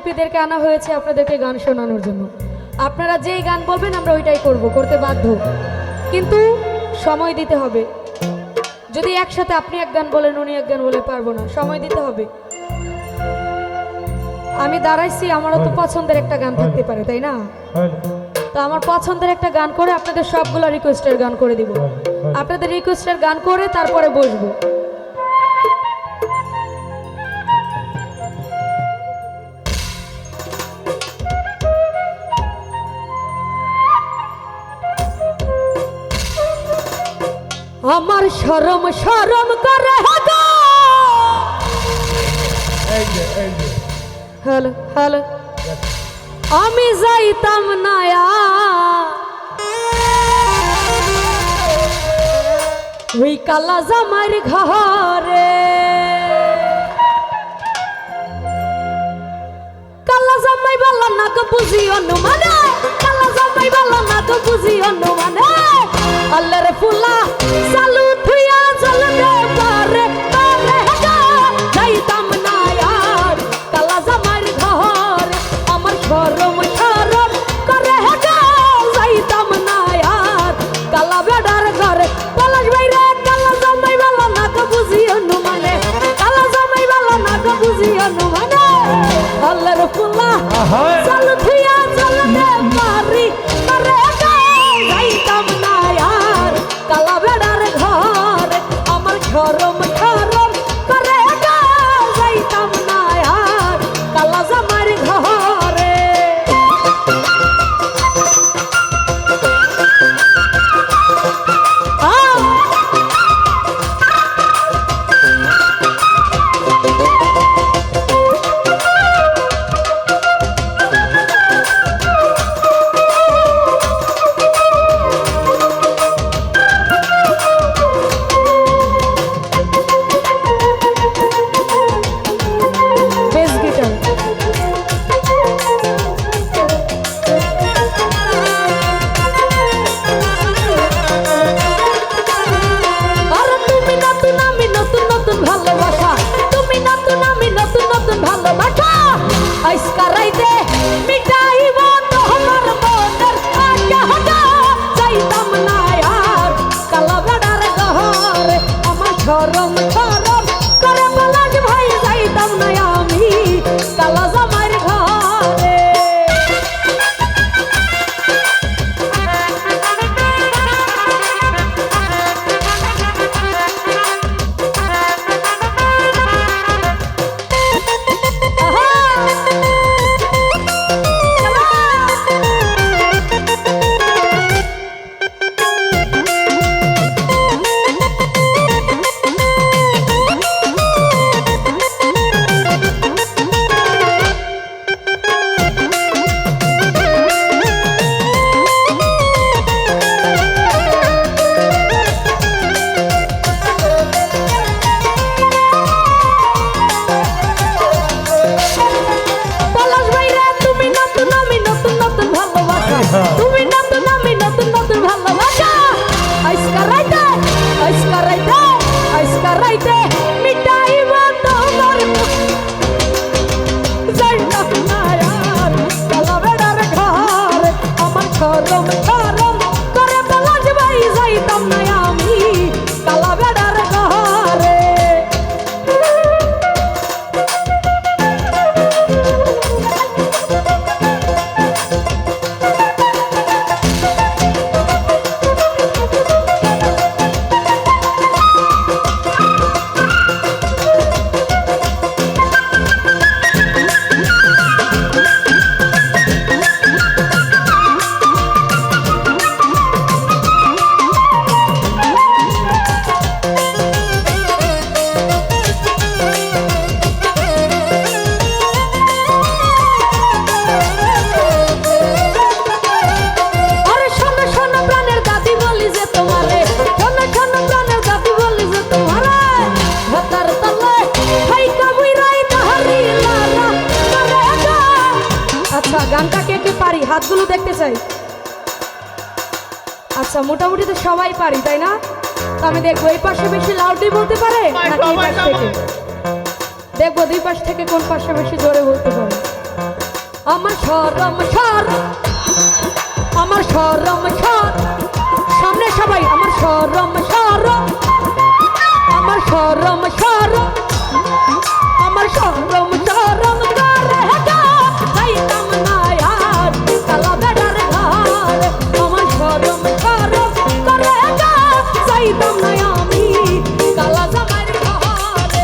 শিল্পীদেরকে আনা হয়েছে আপনাদেরকে গান শোনানোর জন্য। আপনারা যেই গান বলবেন আমরা ওইটাই করতে বাধ্য, কিন্তু সময় দিতে হবে। যদি একসাথে আপনি এক গান বলেন উনি এক গান বলে পারবো না, সময় দিতে হবে। আমি দাঁড়াইছি, আমারও তো পছন্দের একটা গান থাকতে পারে, তাই না? তো আমার পছন্দের একটা গান করে আপনাদের সবগুলো রিকোয়েস্টের গান করে দিব। আপনাদের রিকোয়েস্টের গান করে তারপরে বসবো। আমার শরম শরম করে হ্যালো হ্যালো, আমি যাইতাম না ওই কালা জামাইর ঘরে। কালা জামাই বলা না গো বুঝি অনুমানে, কালা জামাই বলা না গো বুঝি অনুমানে। আল্লাহর ফুলা চালু থুইয়া জল দে পারে পারে যাইতাম না আর কালা জামাইর ঘরে। আমার শরম শরম করে যাইতাম না আর কালা বেড়ার ঘরে। পলাশ ভাইরে কালা জামাই বলা না গো বুঝি অনুমানে, কালা জামাই বলা না গো বুঝি অনুমানে। আল্লাহর ফুলা চালু থুইয়া জল দে পারি পারে যাইতাম না আর কালা বেড়ার ঘরে। আমার শরম শরম করে যাইতাম না আর কালা জামাইর ঘরে। গানটা কে কে পারি হাতগুলো দেখতে চাই। আচ্ছা মোটামুটি তো সবাই পারি তাই না? তো আমি দেখবো এই পাশে বেশি লাউডলি বলতে পারে নাকি এই পাশ থেকে, দেখবো দুই পাশ থেকে কোন পাশে বেশি জোরে বলতে পারে। আমার শরম শর, আমার শরম শর, সামনে সবাই আমার শরম শর, আমার শরম শর, আমার শরম শরম করে গা যাইতাম না আর কালা বেড়ার ঘরে। আমার শরম শরম করে গা যাইতাম না আমি কালা জামাইর ঘরে।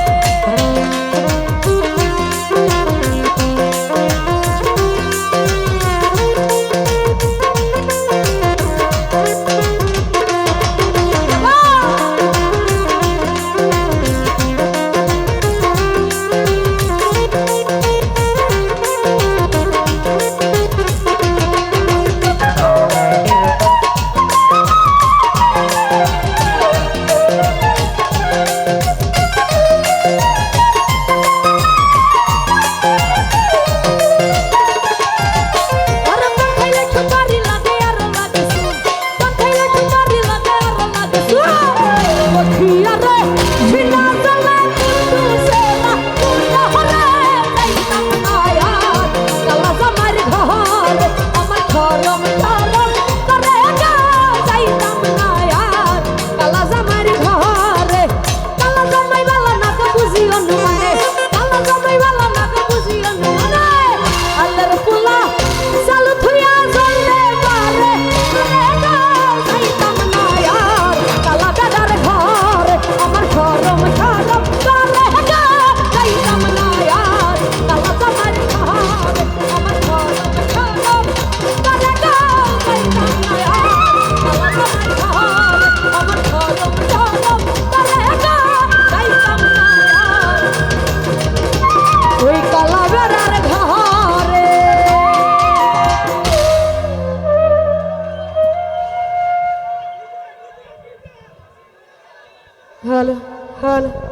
Hello, hello.